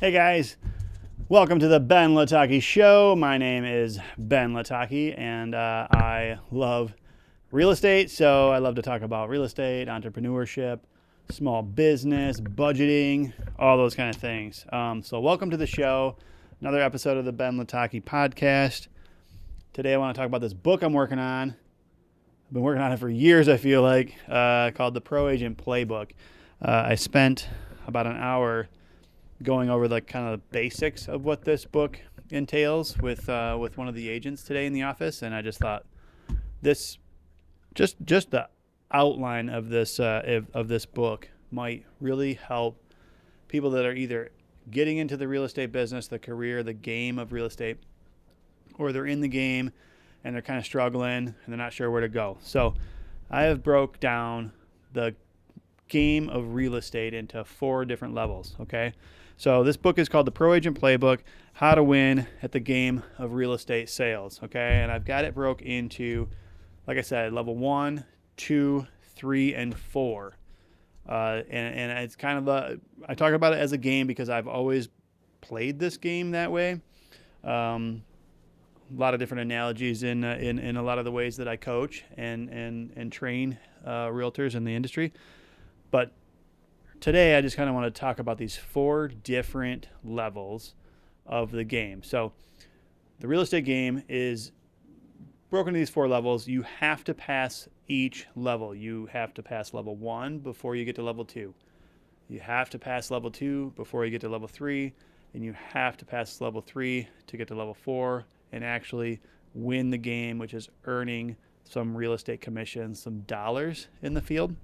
Hey guys, welcome to the Ben Latocki Show. My name is Ben Latocki, and I love real estate. So I love to talk about real estate, entrepreneurship, small business, budgeting, all those kind of things. So welcome to the show. Another episode of the Ben Latocki podcast. Today I want to talk about this book I'm working on. I've been working on it for years, I feel like, called The Pro Agent Playbook. I spent about an hour going over the kind of the basics of what this book entails with one of the agents today in the office, and I just thought this just the outline of this book might really help people that are either getting into the real estate business, the career, the game of real estate, or they're in the game and they're kind of struggling and they're not sure where to go. So I have broke down the game of real estate into 4 different levels, okay? So this book is called The Pro Agent Playbook, How to Win at the Game of Real Estate Sales, okay? And I've got it broke into, like I said, level 1, 2, 3, and 4. And it's kind of I talk about it as a game because I've always played this game that way. A lot of different analogies in a lot of the ways that I coach and train realtors in the industry. But today, I just kind of want to talk about these 4 different levels of the game. So the real estate game is broken into these 4 levels. You have to pass each level. You have to pass level 1 before you get to level 2. You have to pass level 2 before you get to level 3. And you have to pass level 3 to get to level 4 and actually win the game, which is earning some real estate commissions, some dollars in the field.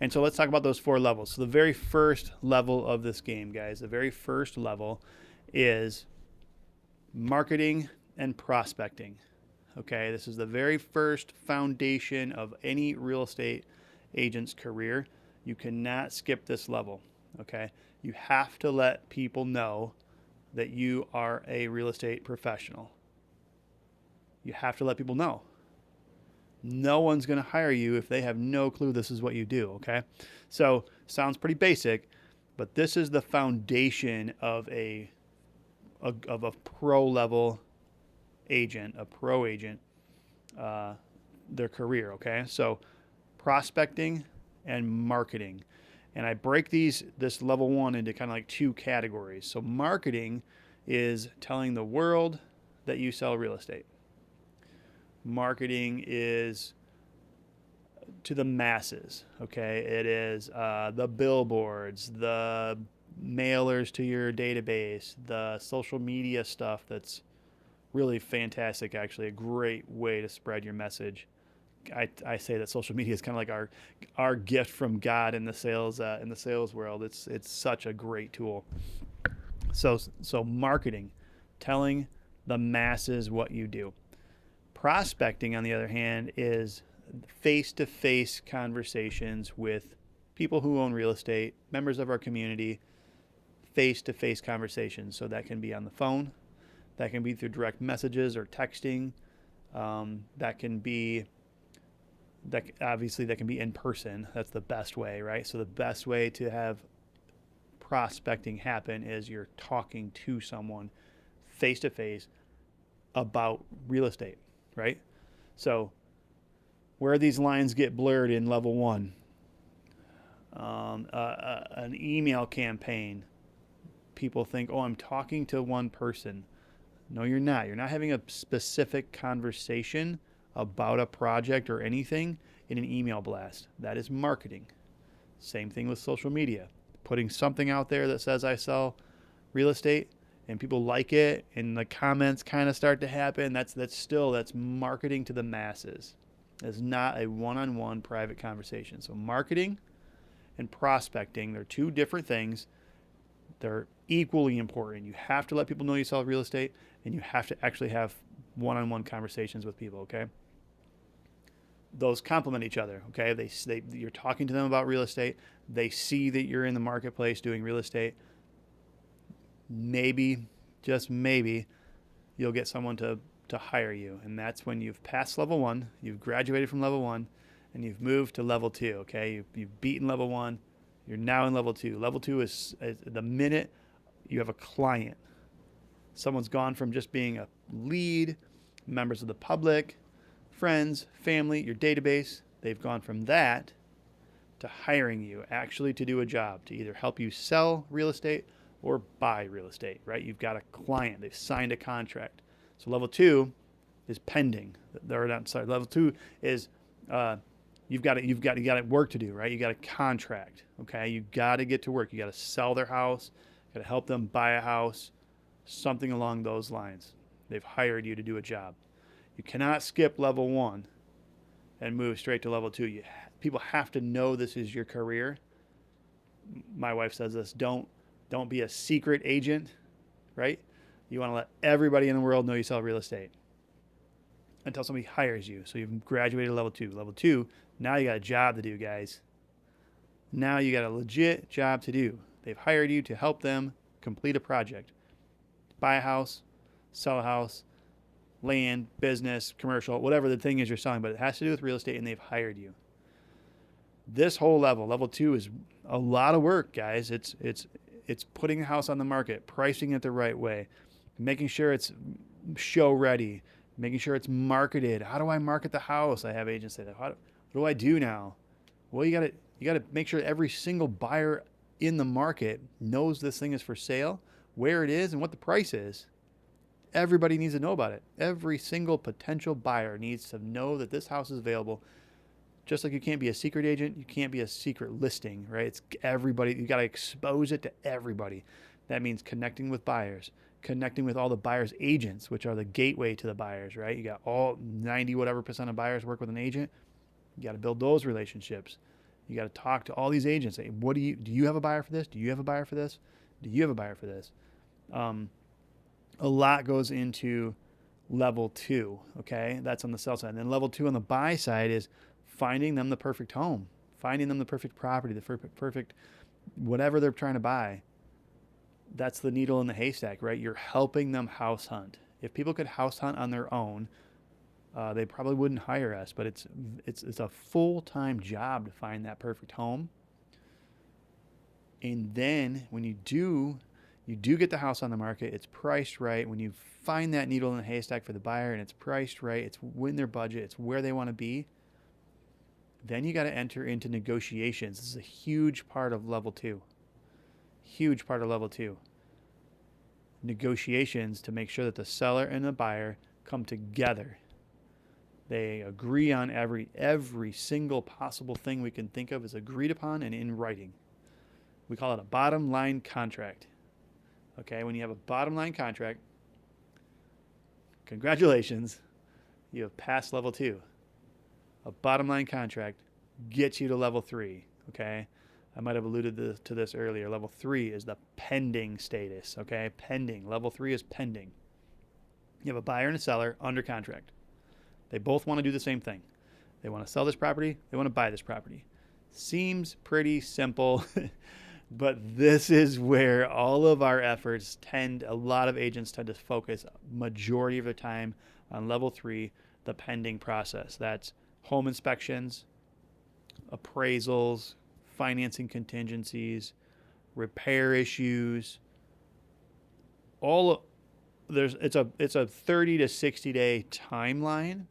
And so let's talk about those 4 levels. So the very first level of this game, guys, the very first level is marketing and prospecting. Okay, this is the very first foundation of any real estate agent's career. You cannot skip this level. Okay, you have to let people know that you are a real estate professional. You have to let people know. No one's going to hire you if they have no clue this is what you do, okay? So, sounds pretty basic, but this is the foundation of a pro-level agent, a pro agent, their career, okay? So, prospecting and marketing. And I break this level 1 into kind of like 2 categories. So, marketing is telling the world that you sell real estate. Marketing is to the masses, okay? It is the billboards, the mailers to your database, the social media stuff that's really fantastic, actually, a great way to spread your message. I say that social media is kind of like our gift from God in the sales world. It's such a great tool. So marketing, telling the masses what you do. Prospecting, on the other hand, is face-to-face conversations with people who own real estate, members of our community, face-to-face conversations. So that can be on the phone, that can be through direct messages or texting, that can be in person. That's the best way, right? So the best way to have prospecting happen is you're talking to someone face-to-face about real estate. Right? So where these lines get blurred in level 1, an email campaign, people think, oh, I'm talking to one person. No, you're not. You're not having a specific conversation about a project or anything in an email blast. That is marketing. Same thing with social media. Putting something out there that says I sell real estate, and people like it, and the comments kind of start to happen, that's marketing to the masses. It's not a one-on-one private conversation. So marketing and prospecting, they're 2 different things. They're equally important. You have to let people know you sell real estate, and you have to actually have one-on-one conversations with people, okay? Those complement each other, okay? You're talking to them about real estate. They see that you're in the marketplace doing real estate. Maybe, just maybe, you'll get someone to hire you. And that's when you've passed level 1, you've graduated from level 1, and you've moved to level 2, okay? You've beaten level 1, You're now in level 2. Level 2 is the minute you have a client. Someone's gone from just being a lead, members of the public, friends, family, your database. They've gone from that to hiring you actually to do a job, to either help you sell real estate or buy real estate, right? You've got a client. They've signed a contract. So level 2 is pending. Level 2 is you got work to do, right? You got a contract, okay? You got to get to work. You got to sell their house. You got to help them buy a house, something along those lines. They've hired you to do a job. You cannot skip level 1 and move straight to level 2. People have to know this is your career. My wife says this: don't be a secret agent, right? You want to let everybody in the world know you sell real estate until somebody hires you. So you've graduated to level 2. Level 2, now you got a job to do, guys. Now you got a legit job to do. They've hired you to help them complete a project. Buy a house, sell a house, land, business, commercial, whatever the thing is you're selling, but it has to do with real estate, and they've hired you. This whole level 2, is a lot of work, guys. It's putting the house on the market, pricing it the right way, making sure it's show ready, making sure it's marketed. How do I market the house? I have agents say that. What do I do now? Well, you got to make sure every single buyer in the market knows this thing is for sale, where it is, and what the price is. Everybody needs to know about it. Every single potential buyer needs to know that this house is available. Just like you can't be a secret agent, you can't be a secret listing, right? It's everybody. You got to expose it to everybody. That means connecting with buyers, connecting with all the buyers' agents, which are the gateway to the buyers, right? You got all 90 whatever percent of buyers work with an agent. You got to build those relationships. You got to talk to all these agents. Say, do you have a buyer for this? Do you have a buyer for this? Do you have a buyer for this? A lot goes into level 2, okay? That's on the sell side. And then level 2 on the buy side is finding them the perfect home, finding them the perfect property, the perfect whatever they're trying to buy. That's the needle in the haystack, right? You're helping them house hunt. If people could house hunt on their own, they probably wouldn't hire us, but it's a full-time job to find that perfect home. And then when you do get the house on the market, it's priced right. When you find that needle in the haystack for the buyer and it's priced right, it's within their budget, it's where they want to be, then you got to enter into negotiations. This is a huge part of level 2. Huge part of level 2. Negotiations to make sure that the seller and the buyer come together. They agree on every single possible thing we can think of is agreed upon and in writing. We call it a bottom line contract. Okay, when you have a bottom line contract, congratulations, you have passed level 2. A bottom line contract gets you to level 3, okay? I might have alluded to this earlier. Level 3 is the pending status, okay? Pending. Level 3 is pending. You have a buyer and a seller under contract. They both want to do the same thing. They want to sell this property. They want to buy this property. Seems pretty simple, but this is where all of our efforts a lot of agents tend to focus majority of their time on level 3, the pending process. That's home inspections, appraisals, financing contingencies, repair issues. It's a 30 to 60 day timeline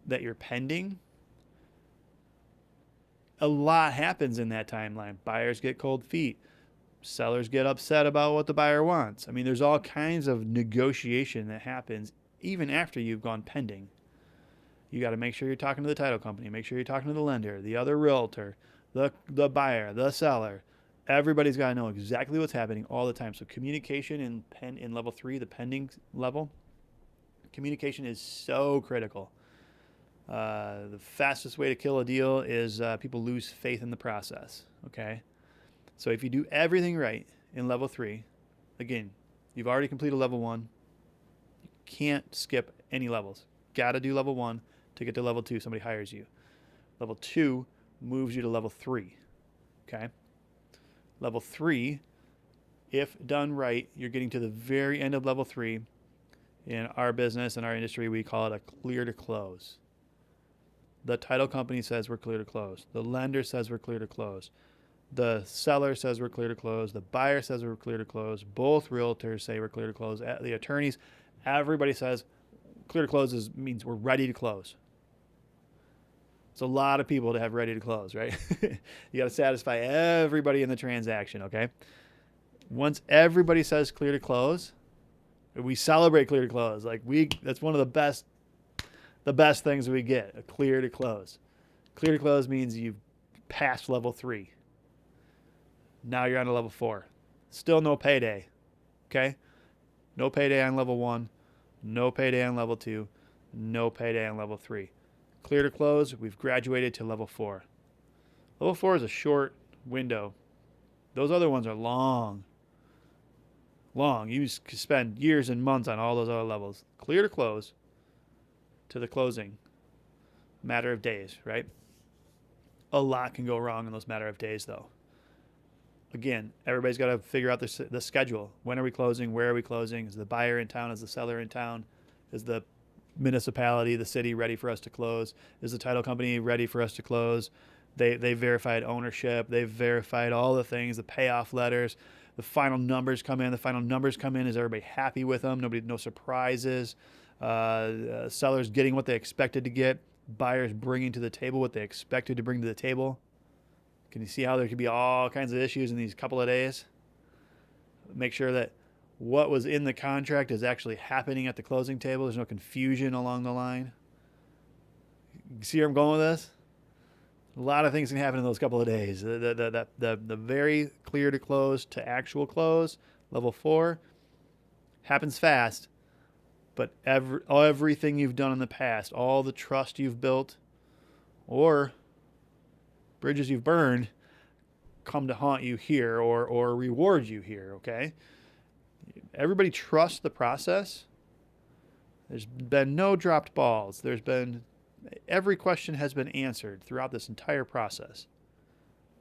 that you're pending. A lot happens in that timeline. Buyers get cold feet. Sellers get upset about what the buyer wants. I mean, there's all kinds of negotiation that happens even after you've gone pending. You got to make sure you're talking to the title company, make sure you're talking to the lender, the other realtor, the buyer, the seller. Everybody's got to know exactly what's happening all the time. So communication in level 3, the pending level, communication is so critical. The fastest way to kill a deal is people lose faith in the process, okay? So if you do everything right in level 3, again, you've already completed level 1. You can't skip any levels. Got to do level 1 to get to level 2. Somebody hires you. Level 2 moves you to level 3, okay? Level 3, if done right, you're getting to the very end of level 3. In our business, in our industry, we call it a clear to close. The title company says we're clear to close. The lender says we're clear to close. The seller says we're clear to close. The buyer says we're clear to close. Both realtors say we're clear to close. The attorneys, everybody says clear to close means we're ready to close. It's a lot of people to have ready to close, right? You got to satisfy everybody in the transaction, okay? Once everybody says clear to close, we celebrate clear to close. That's one of the best things we get, a clear to close. Clear to close means you've passed level 3. Now you're on to level 4. Still no payday, okay? No payday on level 1, no payday on level 2, no payday on level 3. Clear to close, we've graduated to level 4. Level 4 is a short window. Those other ones are long. You spend years and months on all those other levels. Clear to close to the closing, matter of days, right? A lot can go wrong in those matter of days, though. Again, everybody's got to figure out the schedule. When are we closing? Where are we closing? Is the buyer in town? Is the seller in town? Is the municipality, the city ready for us to close? Is the title company ready for us to close? They verified ownership. They've verified all the things, the payoff letters. The final numbers come in. Is everybody happy with them? No surprises. Sellers getting what they expected to get. Buyers bringing to the table what they expected to bring to the table. Can you see how there could be all kinds of issues in these couple of days? Make sure that what was in the contract is actually happening at the closing table. There's no confusion along the line. You see where I'm going with this? A lot of things can happen in those couple of days. The very clear to close to actual close, level 4, happens fast. But everything you've done in the past, all the trust you've built, or bridges you've burned, come to haunt you here or reward you here, okay? Everybody trusts the process. There's been no dropped balls. Every question has been answered throughout this entire process.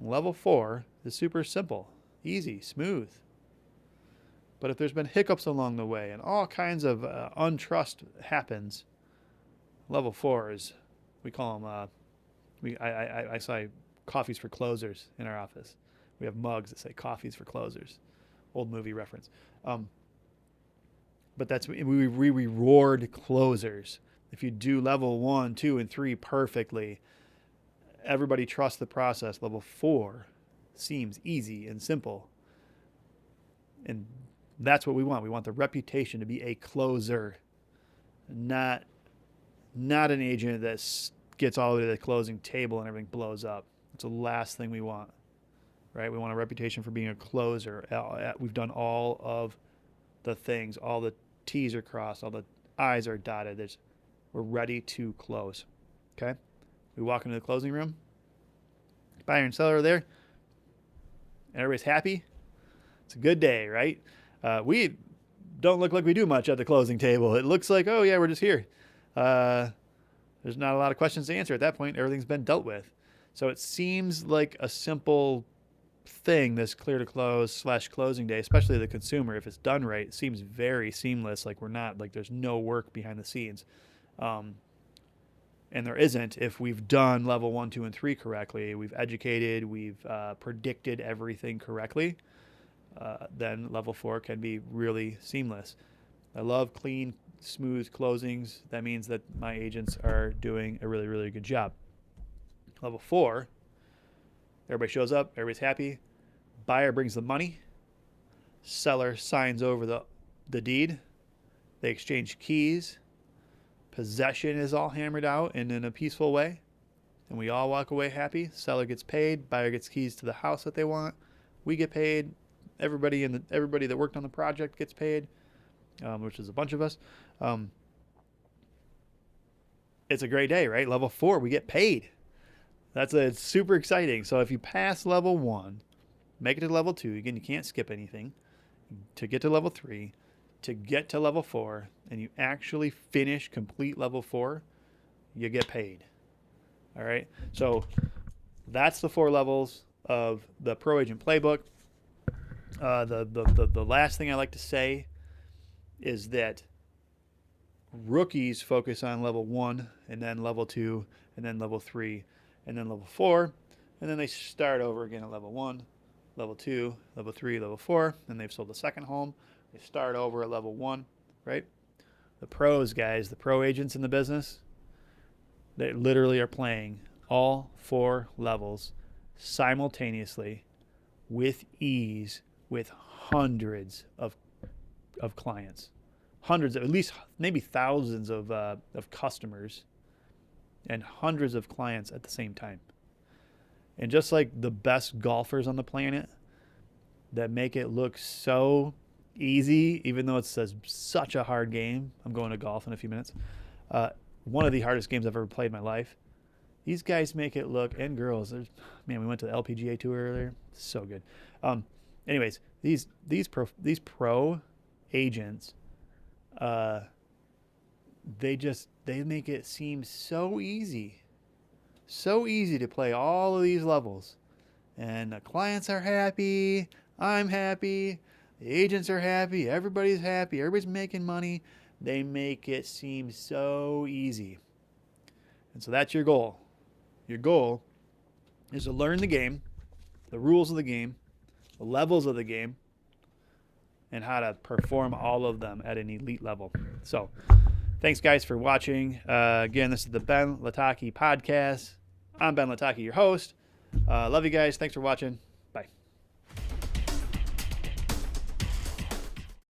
Level 4 is super simple, easy, smooth. But if there's been hiccups along the way and all kinds of untrust happens, level 4 is, we call them, I say coffees for closers in our office. We have mugs that say coffees for closers. Old movie reference. But we reward closers. If you do level 1, 2, and 3 perfectly, everybody trusts the process. Level 4 seems easy and simple. And that's what we want. We want the reputation to be a closer, not an agent that gets all the way to the closing table and everything blows up. It's the last thing we want, right? We want a reputation for being a closer. We've done all of the things. All the T's are crossed. All the I's are dotted. We're ready to close, okay? We walk into the closing room. Buyer and seller are there. Everybody's happy. It's a good day, right? We don't look like we do much at the closing table. It looks like, oh, yeah, we're just here. There's not a lot of questions to answer at that point. Everything's been dealt with. So it seems like a simple thing, this clear to close / closing day, especially the consumer. If it's done right, it seems very seamless. There's no work behind the scenes. And there isn't if we've done level 1, 2, and 3 correctly. We've educated, we've predicted everything correctly. Then level 4 can be really seamless. I love clean, smooth closings. That means that my agents are doing a really, really good job. Level 4, everybody shows up, everybody's happy. Buyer brings the money. Seller signs over the deed. They exchange keys. Possession is all hammered out and in a peaceful way. And we all walk away happy. Seller gets paid. Buyer gets keys to the house that they want. We get paid. Everybody that worked on the project gets paid, which is a bunch of us. It's a great day, right? Level 4, we get paid. It's super exciting. So if you pass level 1, make it to level 2. Again, you can't skip anything. To get to level 3, to get to level 4, and you actually complete level 4, you get paid. All right? So that's the 4 levels of the Pro Agent Playbook. The last thing I like to say is that rookies focus on level 1 and then level 2 and then level 3 and then level 4. and then they start over again at level 1, level 2, level 3, level 4, and they've sold the second home. They start over at level 1, right? The pros, guys, the pro agents in the business, they literally are playing all 4 levels simultaneously with ease with hundreds of clients, hundreds of, at least maybe thousands of customers and hundreds of clients at the same time. And just like the best golfers on the planet that make it look so easy, even though it's such a hard game. I'm going to golf in a few minutes. One of the hardest games I've ever played in my life. These guys make it look, and girls, man, we went to the LPGA tour earlier. So good. Anyways, these pro agents, they make it seem so easy to play all of these levels, and the clients are happy. I'm happy. The agents are happy. Everybody's happy. Everybody's making money. They make it seem so easy. And so that's your goal. Your goal is to learn the game, the rules of the game, the levels of the game, and how to perform all of them at an elite level. So thanks, guys, for watching. Again, this is the Ben Latocki podcast. I'm Ben Latocki, your host. Love you guys. Thanks for watching.